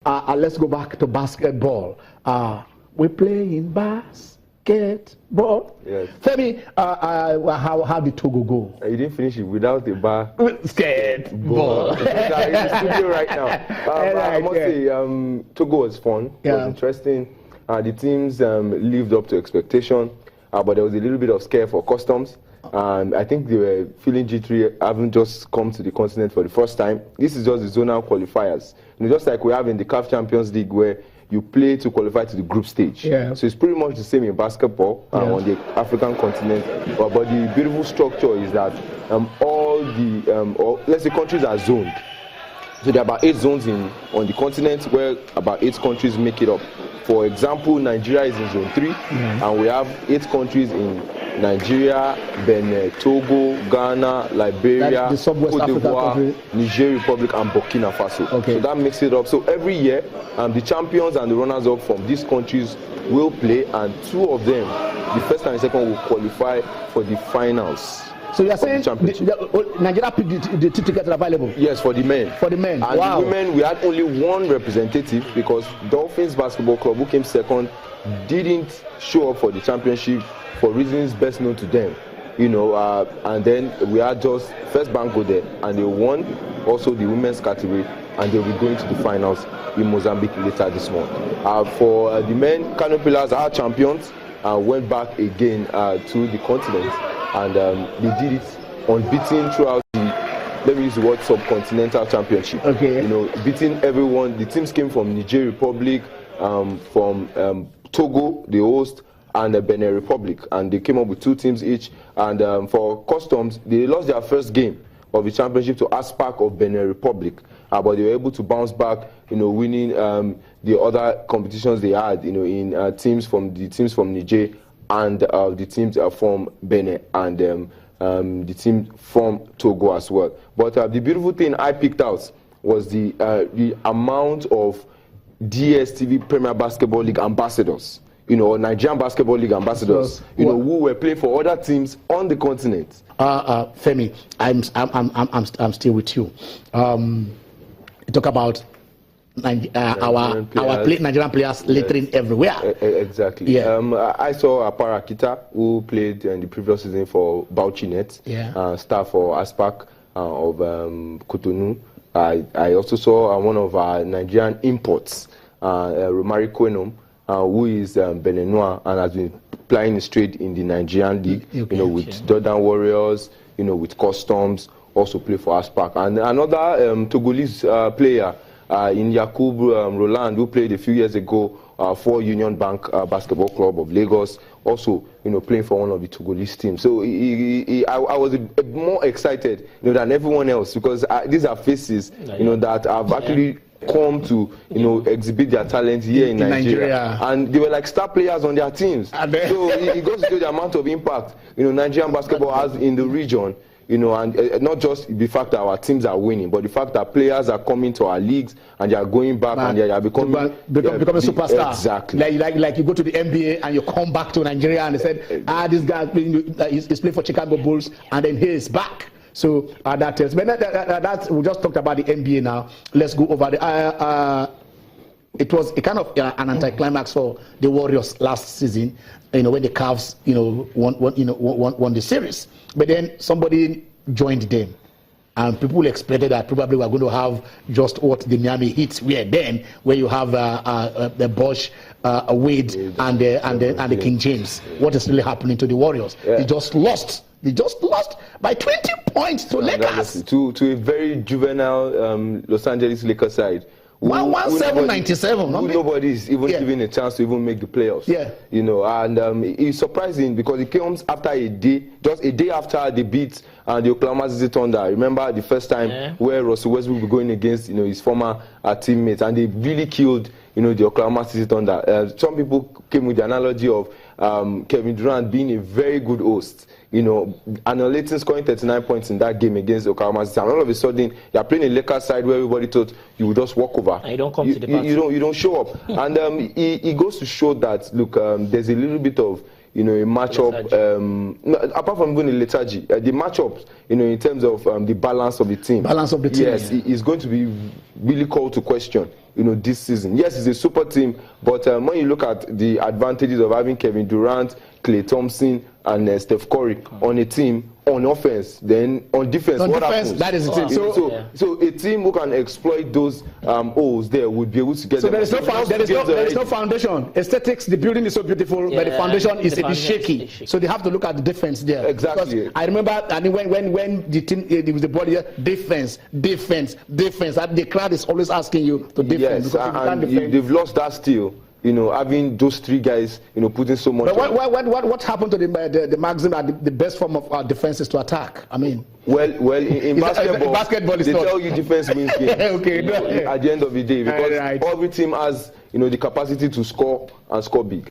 Let's go back to basketball. We play in basketball. Yes. Femi, how did Togo go? You didn't finish it without a Basketball. In the studio right now. I must say, Togo was fun. It was interesting. The teams lived up to expectation, but there was a little bit of scare for customs. I think they were feeling jittery, having just come to the continent for the first time. This is just the zonal qualifiers. Just like we have in the CAF Champions League, where you play to qualify to the group stage. Yeah. So it's pretty much the same in basketball on the African continent. But the beautiful structure is that all the, let's say, countries are zoned. So there are about 8 zones on the continent where about 8 countries make it up. For example, Nigeria is in zone 3, and we have 8 countries in Nigeria, Benin, Togo, Ghana, Liberia, Cote d'Ivoire, Niger Republic, and Burkina Faso. Okay. So that makes it up. So every year, the champions and the runners-up from these countries will play, and 2 of them, the first and the second, will qualify for the finals. So you are saying Nigeria picked the 2 tickets available? Yes, for the men. For the men. And wow. the women, we had only 1 representative because Dolphins Basketball Club, who came second, didn't show up for the championship for reasons best known to them. And then we had just First Bank go there, and they won also the women's category, and they'll be going to the finals in Mozambique later this month. For the men, Kano Pillars are champions and went back again to the continent, and they did it unbeaten throughout the, let me use the word, subcontinental championship. Okay. Beating everyone. The teams came from Niger Republic, from Togo, the host, and the Benin Republic, and they came up with 2 teams each. And for customs, they lost their first game of the championship to Aspak of Benin Republic, but they were able to bounce back, winning the other competitions they had, in teams from Niger and the teams from Benin and the team from Togo as well. But the beautiful thing I picked out was the amount of DSTV Premier Basketball League ambassadors. Nigerian Basketball League ambassadors, who were playing for other teams on the continent. Femi, I'm still with you. You talk about our Nigerian players littering everywhere. Exactly. Yeah. I saw Aparakita, who played in the previous season for Bauchi Net, star for Aspak of Cotonou. I also saw one of our Nigerian imports, Romari Kwenom, who is Beninois and has been playing straight in the Nigerian league, with Jordan Warriors, with Customs, also play for Aspak. And another Togolese player in Yakub Roland, who played a few years ago for Union Bank Basketball Club of Lagos, also playing for one of the Togolese teams. So I was more excited than everyone else, because these are faces that have actually come to exhibit their talent here in Nigeria, and they were like star players on their teams. So it goes to show the amount of impact Nigerian basketball has in the region. And not just the fact that our teams are winning, but the fact that players are coming to our leagues and they are going back and they are becoming a superstar. Exactly. Like you go to the NBA and you come back to Nigeria and they said, this guy is playing for Chicago Bulls, and then he is back. So that tells me that we just talked about the NBA now. Let's go over the. It was a kind of an anticlimax for the Warriors last season. When the Cavs, won the series. But then somebody joined them, and people expected that probably we're going to have just what the Miami Heat were then, where you have the Bosch, Wade, and the King James. What is really happening to the Warriors? They just lost. They just lost by 20 points to Lakers. To a very juvenile Los Angeles Lakers side. 117-97. Nobody is even given a chance to even make the playoffs. And it's surprising because it comes after a day, just a day after they beat the Oklahoma City Thunder. Remember the first time where Russell Westbrook was going against his former teammates, and they really killed the Oklahoma City Thunder. Some people came with the analogy of Kevin Durant being a very good host. Annihilating, scoring 39 points in that game against Oklahoma City, and all of a sudden you're playing a Lakers side where everybody thought you would just walk over. And you don't come to the party. You don't show up. And it goes to show that look, there's a little bit of you know, a matchup. No, apart from even the lethargy, the matchups, you know, in terms of the balance of the team. Balance of the team. Yes, it's going to be really called to question, you know, this season. Yes, it's a super team, but when you look at the advantages of having Kevin Durant, Klay Thompson, and Steph Curry on a team, on offense, then on defense, what happens? That is the team. So a team who can exploit those holes there would be able to get. So there is no foundation. Aesthetics, the building is so beautiful, but the foundation is a bit shaky. So they have to look at the defense there. Exactly. Because I remember, when the team with the ball here, defense. The crowd is always asking you to defend. Yes, and they've lost that still. You know, having those three guys, you know, putting so much. But what happened to the maxim that the best form of defense is to attack? I mean, well, in basketball, is they not. tell you defense wins games. Okay, at the end of the day, because every team has, you know, the capacity to score and score big.